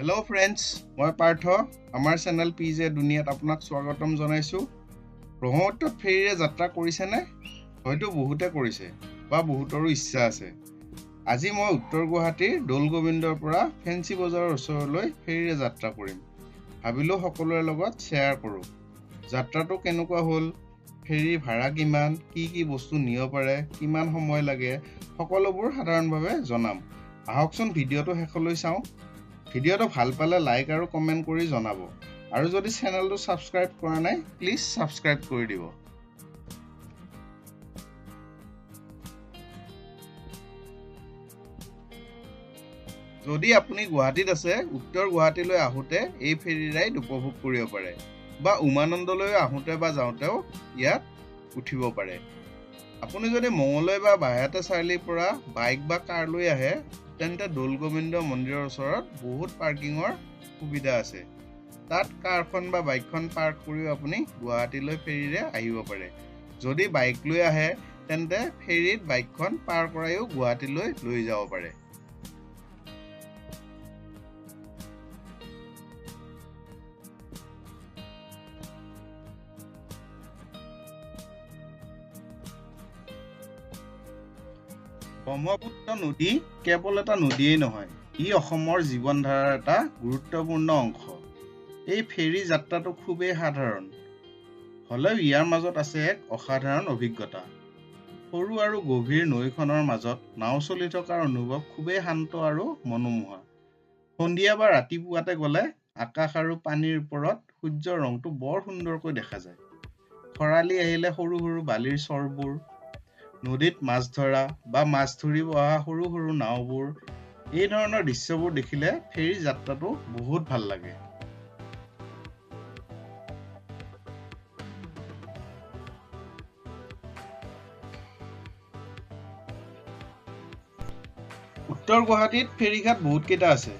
Hello' friends, মই পাৰ্থ। আমাৰ channel PJ দুনিয়াত আপোনাক স্বাগতম জনাইছোঁ। ব্ৰহ্মপুত্ৰত ফেৰীৰে যাত্ৰা কৰিছেনে? হয়তো বহুতে কৰিছে বা বহুতৰো ইচ্ছা আছে। আজি মই উত্তৰ গুৱাহাটীৰ দৌল গোবিন্দৰ পৰা ফেঞ্চি বজাৰৰ ওচৰলৈ ফেৰীৰে যাত্ৰা কৰিম। ভাবিলোঁ সকলোৰে লগত শ্বেয়াৰ কৰোঁ। যাত্ৰাটো কেনেকুৱা হ'ল, ফেৰীৰ ভাড়া কিমান, কি বস্তু নিব পাৰে, কিমান সময় লাগে, সকলোবোৰ সাধাৰণভাৱে জনাম। আহকচোন ভিডিঅ'টো শেষলৈ চাওঁ। ভিডিঅ'টো ভাল পালে লাইক আৰু কমেণ্ট কৰি জনাব। আৰু যদি চেনেলটো ছাবস্ক্ৰাইব কৰা নাই, প্লিজ ছাবস্ক্ৰাইব কৰি দিব। যদি আপুনি গুৱাহাটীত আছে, উত্তৰ গুৱাহাটীলৈ আহোঁতে এই ফেৰী ৰাইড উপভোগ কৰিব পাৰে, বা উমানন্দলৈ আহোঁতে বা যাওঁতেও ইয়াত উঠিব পাৰে। আপুনি যদি মঙলদৈ বা বাহেতে চাৰিআলিৰ পৰা বাইক বা কাৰ লৈ আহে, তেন্তে দৌল গোবিন্দ মন্দিৰৰ ওচৰত বহুত পাৰ্কিঙৰ সুবিধা আছে। তাত কাৰখন বা বাইকখন পাৰ্ক কৰিও আপুনি গুৱাহাটীলৈ ফেৰীৰে আহিব পাৰে। যদি বাইক লৈ আহে, তেন্তে ফেৰীত বাইকখন পাৰ কৰাইও গুৱাহাটীলৈ লৈ যাব পাৰে। ব্ৰহ্মপুত্ৰ নদী কেৱল এটা নদীয়েই নহয়, ই অসমৰ জীৱন ধাৰাৰ এটা গুৰুত্বপূৰ্ণ অংশ। এই ফেৰী যাত্ৰাটো খুবেই সাধাৰণ, হ'লেও ইয়াৰ মাজত আছে এক অসাধাৰণ অভিজ্ঞতা। সৰু আৰু গভীৰ নৈখনৰ মাজত নাও চলি থকাৰ অনুভৱ খুবেই শান্ত আৰু মনোমোহা। সন্ধিয়া বা ৰাতিপুৱাতে গ'লে আকাশ আৰু পানীৰ ওপৰত সূৰ্যৰ ৰংটো বৰ সুন্দৰকৈ দেখা যায়। খৰালি আহিলে সৰু সৰু বালিৰ চৰবোৰ, নদীত মাছ ধৰা বা মাছ ধৰিব অহা সৰু সৰু নাওবোৰ, এই ধৰণৰ দৃশ্যবোৰ দেখিলে ফেৰী যাত্ৰাটো বহুত ভাল লাগে। উত্তৰ গুৱাহাটীত ফেৰীঘাট বহুতকেইটা আছে।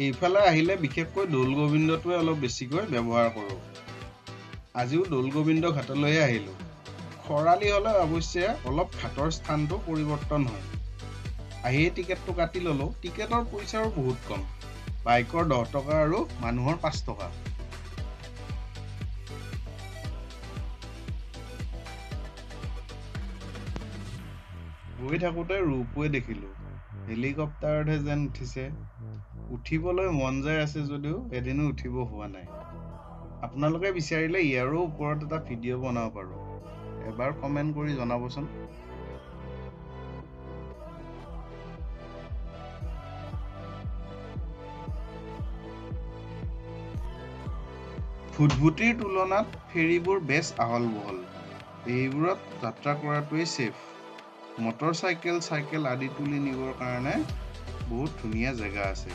এইফালে আহিলে বিশেষকৈ দৌল গোবিন্দটোৱে অলপ বেছিকৈ ব্যৱহাৰ কৰোঁ। আজিও দৌল গোবিন্দ ঘাটলৈহে আহিলোঁ। খৰালি হ'লে অৱশ্যে অলপ ঘাটৰ স্থানটো পৰিৱৰ্তন হয়। আহিয়ে টিকেটটো কাটি ল'লোঁ। টিকেটৰ পইচাও বহুত কম, বাইকৰ 10 টকা আৰু মানুহৰ 5 টকা। গৈ থাকোঁতে ৰূপৱে দেখিলোঁ। হেলিকপ্টাৰতহে যেন উঠিছে। উঠিবলৈ মন যায় আছে যদিও এদিনো উঠিব হোৱা নাই। আপোনালোকে বিচাৰিলে ইয়াৰো ওপৰত এটা ভিডিঅ' বনাব পাৰোঁ। এবাৰ কমেণ্ট কৰি জনাবচোন। ভুটভুটিৰ তুলনাত ফেৰীবোৰ বেছ আহল বহল। এইবোৰত যাত্ৰা কৰাটোৱেই ছেফ। মটৰ চাইকেল আদি তুলি নিবৰ কাৰণে বহুত ধুনীয়া জেগা আছে।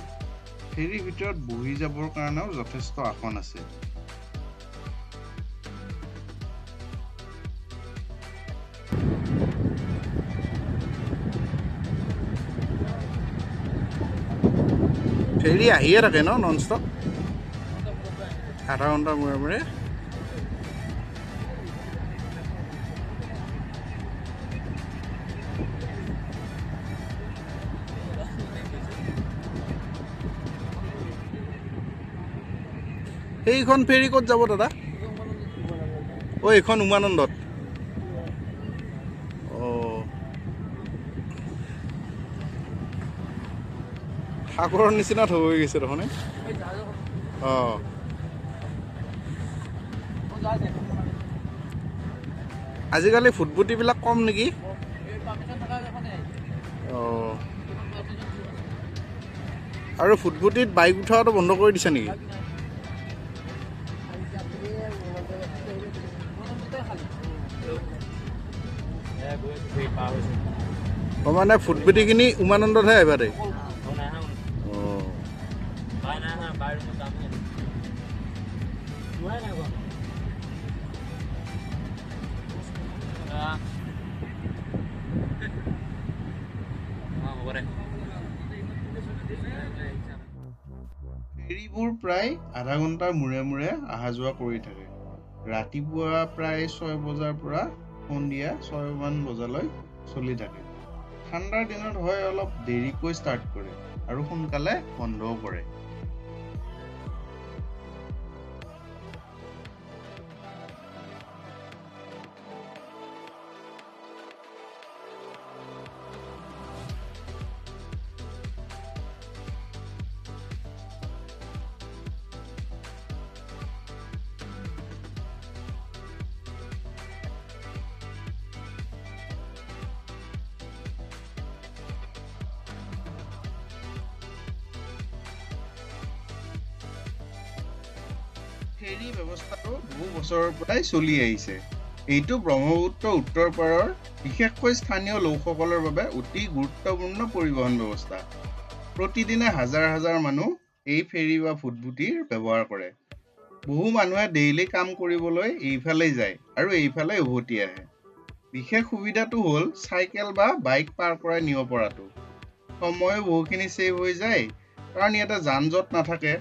ফেৰীৰ ভিতৰত বহি যাবৰ কাৰণেও যথেষ্ট আসন আছে। ফেৰী আহিয়ে থাকে ন নন ষ্টপ? আধা ঘণ্টাৰ মূৰে মূৰে। সেইখন ফেৰী ক'ত যাব দাদা? এইখন উমানন্দত। সাগৰৰ নিচিনা হৈ গৈছে দেখোন। আজিকালি ফুটবুটিবিলাক কম নেকি? আৰু ফুটবুটিত বাইক উঠাটো বন্ধ কৰি দিছে নেকি? মানে ফুটবুটিখিনি উমানন্দতহে আহিবা দেই। ফেৰীবোৰ প্ৰায় আধা ঘণ্টাৰ মূৰে মূৰে অহা যোৱা কৰি থাকে। ৰাতিপুৱা প্ৰায় 6 বজাৰ পৰা সন্ধিয়া 6 মান বজালৈ চলি থাকে। ঠাণ্ডাৰ দিনত হয় অলপ দেৰিকৈ ষ্টাৰ্ট কৰে আৰু সোনকালে বন্ধও কৰে। ফেৰী ব্যৱস্থাটো বহু বছৰৰ পৰাই চলি আহিছে। এইটো ব্ৰহ্মপুত্ৰ উত্তৰ পাৰৰ বিশেষকৈ স্থানীয় লোকসকলৰ বাবে অতি গুৰুত্বপূৰ্ণ পৰিবহণ ব্যৱস্থা। প্ৰতিদিনে হাজাৰ হাজাৰ মানুহ এই ফেৰী বা ফুটবুটিৰ ব্যৱহাৰ কৰে। বহু মানুহে ডেইলি কাম কৰিবলৈ এইফালে যায় আৰু এইফালে উভতি আহে। বিশেষ সুবিধাটো হ'ল চাইকেল বা বাইক পাৰ কৰাই নিব পৰাটো। সময়ো বহুখিনি ছেভ হৈ যায় কাৰণ ইয়াতে যান জঁট নাথাকে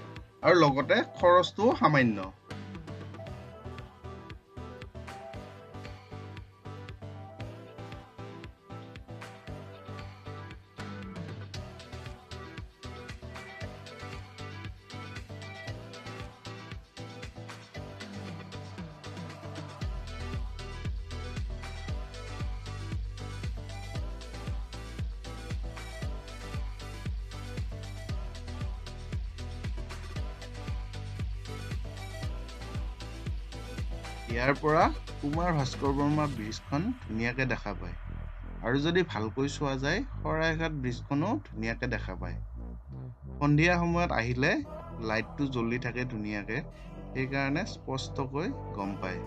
আৰু লগতে খৰচটোও সামান্য। ইয়াৰ পৰা কুমাৰ ভাস্কৰ বৰ্মা ব্ৰিজখন ধুনীয়াকৈ দেখা পায় আৰু যদি ভালকৈ চোৱা যায় শৰাইঘাট ব্ৰিজখনো ধুনীয়াকৈ দেখা পায়। সন্ধিয়া সময়ত আহিলে লাইটটো জ্বলি থাকে ধুনীয়াকৈ, সেইকাৰণে স্পষ্টকৈ গম পায়।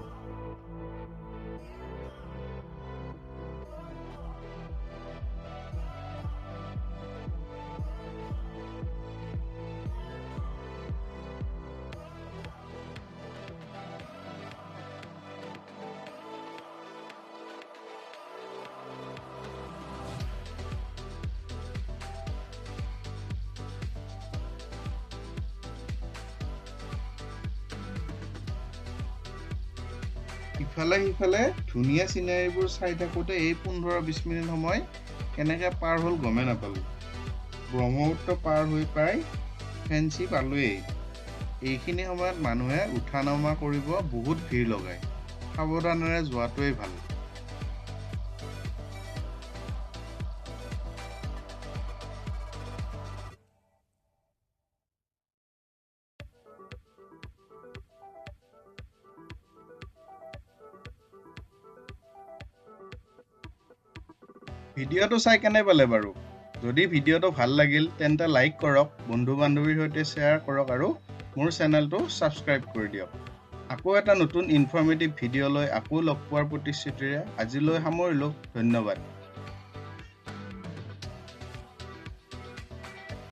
ইফালে সিফালে ধুনীয়া চিনাৰীবোৰ চাই থাকোঁতে এই 15-20 মিনিট সময় কেনেকৈ পাৰ হ'ল গমেই নাপালোঁ। ব্ৰহ্মপুত্ৰ পাৰ হৈ প্ৰায় ফেঞ্চি পালোৱেই। এইখিনি সময়ত মানুহে উঠা নমা কৰিব বহুত ভিৰ লগায়। সাৱধানেৰে যোৱাটোৱেই ভাল। ভিডিঅ'টো চাই কেনে পালে বাৰু? যদি ভিডিঅ'টো ভাল লাগিল তেন্তে লাইক কৰক, বন্ধু বান্ধৱীৰ সৈতে শ্বেয়াৰ কৰক আৰু মোৰ চেনেলটো ছাবস্ক্ৰাইব কৰি দিয়ক। আকৌ এটা নতুন ইনফৰ্মেটিভ ভিডিঅ' লৈ আকৌ লগ পোৱাৰ প্ৰতিশ্ৰুতিৰে আজিলৈ সামৰিলোঁ। ধন্যবাদ।